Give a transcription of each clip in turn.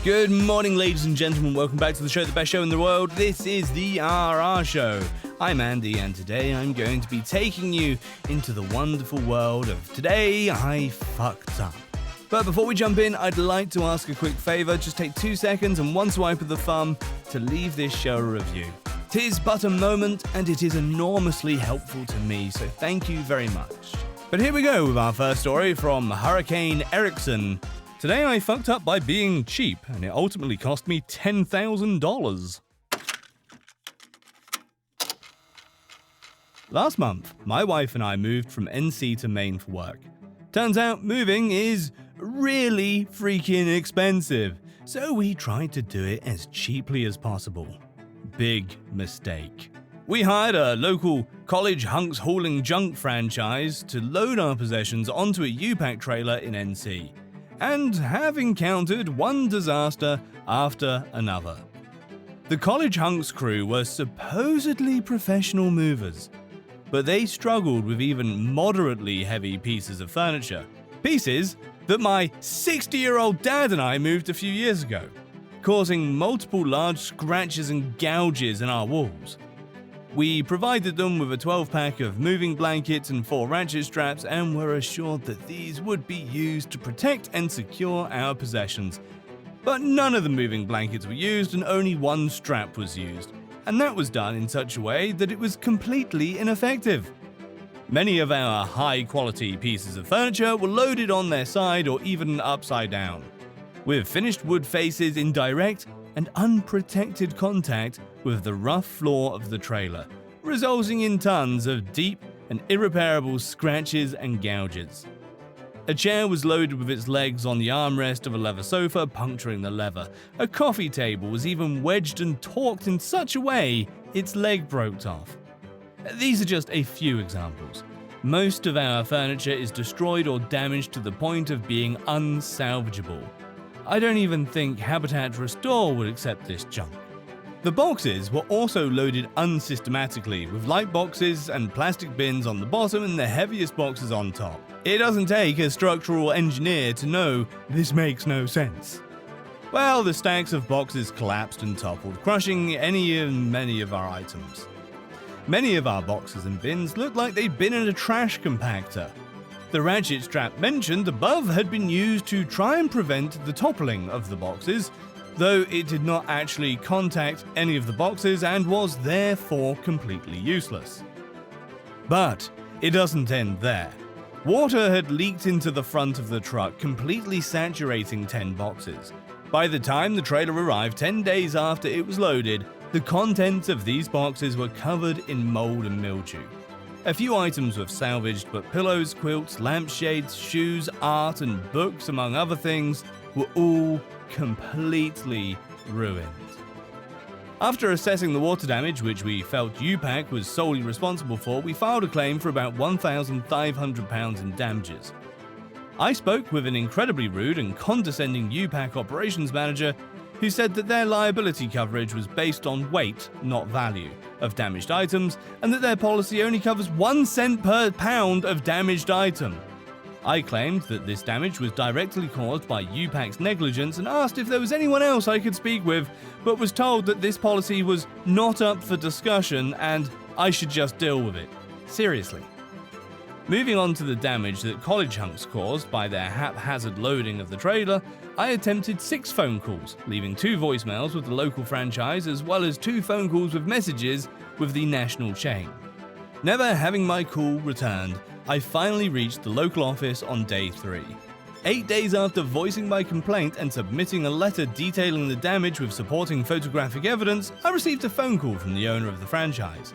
Good morning, ladies and gentlemen. Welcome back to the show, the best show in the world. This is the RR Show. I'm Andy, and today I'm going to be taking you into the wonderful world of Today I Fucked Up. But before we jump in, I'd like to ask a quick favour. Just take 2 seconds and one swipe of the thumb to leave this show a review. 'Tis but a moment, and it is enormously helpful to me, so thank you very much. But here we go with our first story from Hurricane Erickson. Today I fucked up by being cheap, and it ultimately cost me $10,000. Last month, my wife and I moved from NC to Maine for work. Turns out moving is really freaking expensive, so we tried to do it as cheaply as possible. Big mistake. We hired a local college hunks hauling junk franchise to load our possessions onto a U-Pack trailer in NC. And have encountered one disaster after another. The college hunks crew were supposedly professional movers, but they struggled with even moderately heavy pieces of furniture. Pieces that my 60-year-old dad and I moved a few years ago, causing multiple large scratches and gouges in our walls. We provided them with a 12-pack of moving blankets and 4 ratchet straps and were assured that these would be used to protect and secure our possessions. But none of the moving blankets were used and only one strap was used, and that was done in such a way that it was completely ineffective. Many of our high-quality pieces of furniture were loaded on their side or even upside down, with finished wood faces in direct and unprotected contact with the rough floor of the trailer, resulting in tons of deep and irreparable scratches and gouges. A chair was loaded with its legs on the armrest of a leather sofa, puncturing the leather. A coffee table was even wedged and torqued in such a way its leg broke off. These are just a few examples. Most of our furniture is destroyed or damaged to the point of being unsalvageable. I don't even think Habitat Restore would accept this junk. The boxes were also loaded unsystematically, with light boxes and plastic bins on the bottom and the heaviest boxes on top. It doesn't take a structural engineer to know this makes no sense. Well, the stacks of boxes collapsed and toppled, crushing any and many of our items. Many of our boxes and bins looked like they'd been in a trash compactor. The ratchet strap mentioned above had been used to try and prevent the toppling of the boxes, though it did not actually contact any of the boxes and was therefore completely useless. But it doesn't end there. Water had leaked into the front of the truck, completely saturating 10 boxes. By the time the trailer arrived 10 days after it was loaded, the contents of these boxes were covered in mold and mildew. A few items were salvaged, but pillows, quilts, lampshades, shoes, art, and books, among other things, were all completely ruined. After assessing the water damage, which we felt U-Pack was solely responsible for, we filed a claim for about £1,500 in damages. I spoke with an incredibly rude and condescending U-Pack operations manager who said that their liability coverage was based on weight, not value, of damaged items, and that their policy only covers 1 cent per pound of damaged item. I claimed that this damage was directly caused by U-Pack's negligence and asked if there was anyone else I could speak with, but was told that this policy was not up for discussion and I should just deal with it. Seriously. Moving on to the damage that college hunks caused by their haphazard loading of the trailer, I attempted 6 phone calls, leaving 2 voicemails with the local franchise as well as 2 phone calls with messages with the national chain. Never having my call returned, I finally reached the local office on day 3. 8 days after voicing my complaint and submitting a letter detailing the damage with supporting photographic evidence, I received a phone call from the owner of the franchise.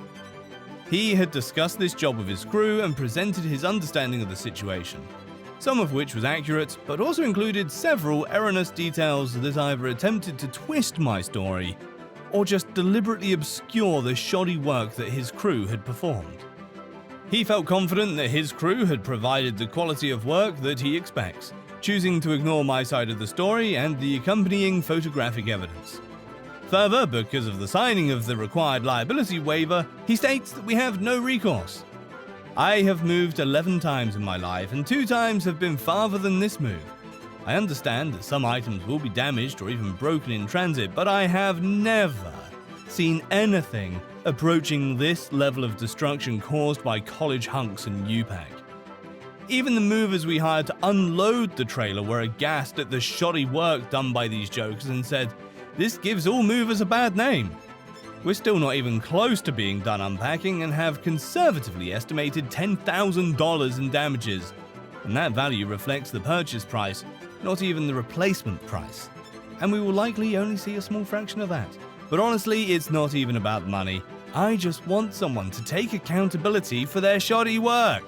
He had discussed this job with his crew and presented his understanding of the situation, some of which was accurate, but also included several erroneous details that either attempted to twist my story or just deliberately obscure the shoddy work that his crew had performed. He felt confident that his crew had provided the quality of work that he expects, choosing to ignore my side of the story and the accompanying photographic evidence. Further, because of the signing of the required liability waiver, he states that we have no recourse. I have moved 11 times in my life, and 2 times have been farther than this move. I understand that some items will be damaged or even broken in transit, but I have never seen anything approaching this level of destruction caused by college hunks and U-Pack. Even the movers we hired to unload the trailer were aghast at the shoddy work done by these jokers and said, "This gives all movers a bad name." We're still not even close to being done unpacking and have conservatively estimated $10,000 in damages. And that value reflects the purchase price, not even the replacement price. And we will likely only see a small fraction of that. But honestly, it's not even about money. I just want someone to take accountability for their shoddy work.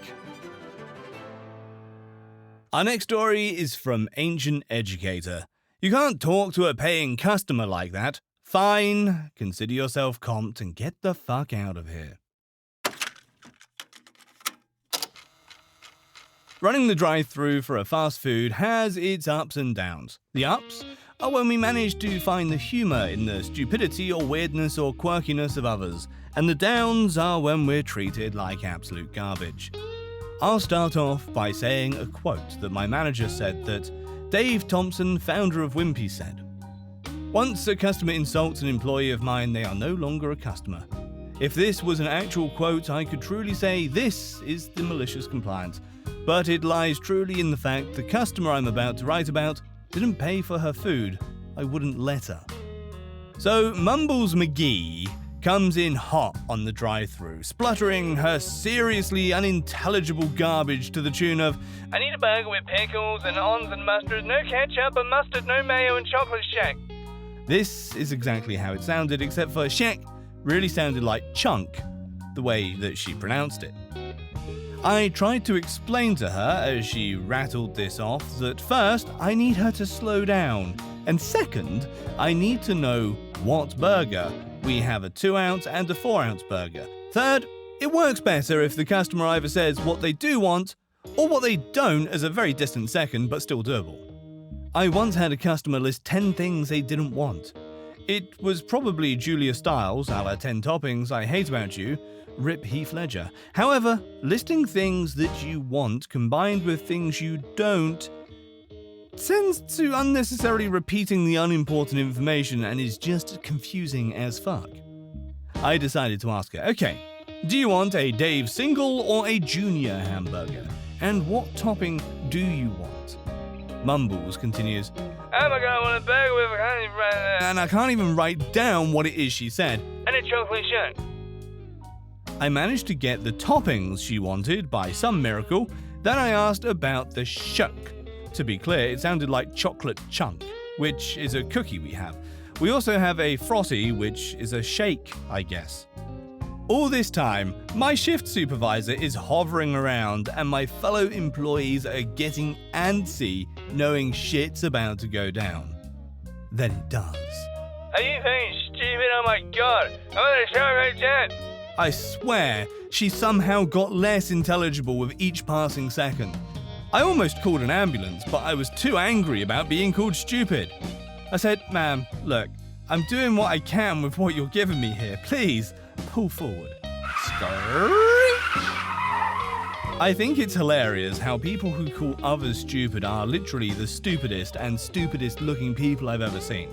Our next story is from Ancient Educator. You can't talk to a paying customer like that. Fine, consider yourself comped and get the fuck out of here. Running the drive-thru for a fast food has its ups and downs. The ups are when we manage to find the humor in the stupidity or weirdness or quirkiness of others, and the downs are when we're treated like absolute garbage. I'll start off by saying a quote that my manager said that Dave Thompson, founder of Wimpy, said, "Once a customer insults an employee of mine, they are no longer a customer." If this was an actual quote, I could truly say this is the malicious compliance, but it lies truly in the fact the customer I'm about to write about didn't pay for her food. I wouldn't let her. So Mumbles McGee comes in hot on the drive-thru, spluttering her seriously unintelligible garbage to the tune of, "I need a burger with pickles and onions and mustard, no ketchup and mustard, no mayo and chocolate shack." This is exactly how it sounded, except for shack really sounded like chunk, the way that she pronounced it. I tried to explain to her as she rattled this off that first, I need her to slow down, and second, I need to know what burger. We have a 2-ounce and a 4-ounce burger. Third, it works better if the customer either says what they do want or what they don't as a very distant second, but still doable. I once had a customer list 10 things they didn't want. It was probably Julia Stiles, a la 10 toppings I hate about you, rip Heath Ledger. However, listing things that you want combined with things you don't tends to unnecessarily repeating the unimportant information and is just confusing as fuck. I decided to ask her, "Okay, do you want a Dave single or a junior hamburger? And what topping do you want?" Mumbles continues, "Oh my god, I want a burger with a honey bread." And I can't even write down what it is she said. "And a chocolate shack." I managed to get the toppings she wanted by some miracle. Then I asked about the shuck. To be clear, it sounded like chocolate chunk, which is a cookie we have. We also have a frosty, which is a shake, I guess. All this time, my shift supervisor is hovering around and my fellow employees are getting antsy knowing shit's about to go down. Then it does. "Are you fucking stupid? Oh my god, I'm gonna show right chat." I swear, she somehow got less intelligible with each passing second. I almost called an ambulance, but I was too angry about being called stupid. I said, "Ma'am, look, I'm doing what I can with what you're giving me here. Please, pull forward." I think it's hilarious how people who call others stupid are literally the stupidest and stupidest looking people I've ever seen.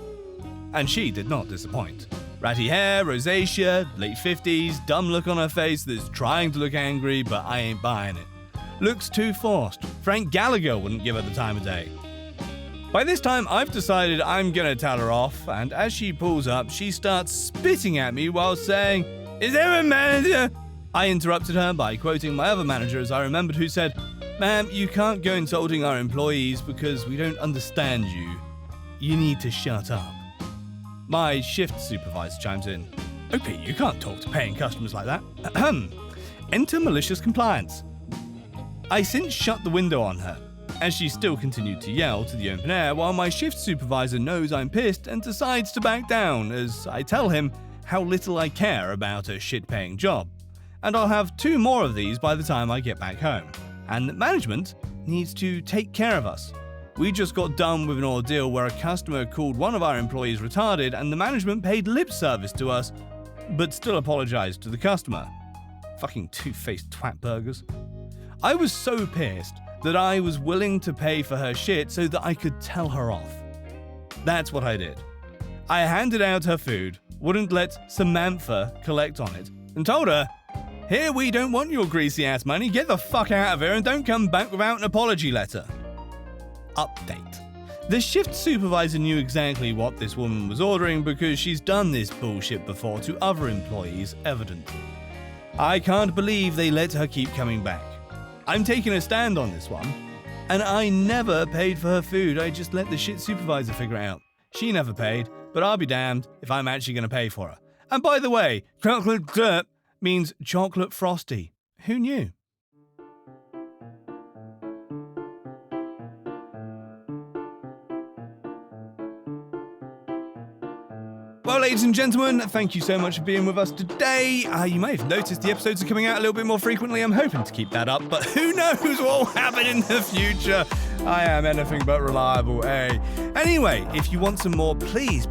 And she did not disappoint. Ratty hair, rosacea, late 50s, dumb look on her face that's trying to look angry, but I ain't buying it. Looks too forced. Frank Gallagher wouldn't give her the time of day. By this time, I've decided I'm gonna tell her off, and as she pulls up, she starts spitting at me while saying, "Is there a manager?" I interrupted her by quoting my other manager as I remembered, who said, "Ma'am, you can't go insulting our employees because we don't understand you. You need to shut up." My shift supervisor chimes in, "OP, you can't talk to paying customers like that." Enter malicious compliance. I since shut the window on her, as she still continued to yell to the open air while my shift supervisor knows I'm pissed and decides to back down as I tell him how little I care about a shit-paying job. And I'll have 2 more of these by the time I get back home. And that management needs to take care of us. We just got done with an ordeal where a customer called one of our employees retarded and the management paid lip service to us, but still apologized to the customer. Fucking two-faced twat burgers. I was so pissed that I was willing to pay for her shit so that I could tell her off. That's what I did. I handed out her food, wouldn't let Samantha collect on it, and told her, "Here, we don't want your greasy ass money, get the fuck out of here and don't come back without an apology letter." Update. The shift supervisor knew exactly what this woman was ordering because she's done this bullshit before to other employees, evidently. I can't believe they let her keep coming back. I'm taking a stand on this one. And I never paid for her food, I just let the shit supervisor figure it out. She never paid, but I'll be damned if I'm actually going to pay for her. And by the way, chocolate dirt means chocolate frosty. Who knew? Well, ladies and gentlemen, thank you so much for being with us today. You may have noticed the episodes are coming out a little bit more frequently. I'm hoping to keep that up, but who knows what will happen in the future. I am anything but reliable, eh? Anyway, if you want some more, please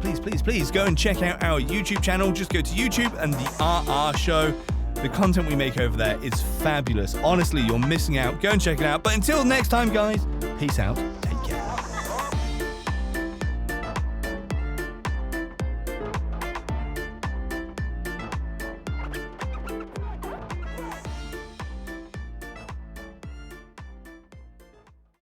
go and check out our YouTube channel. Just go to YouTube and the RR Show. The content we make over there is fabulous. Honestly, you're missing out. Go and check it out. But until next time, guys, peace out.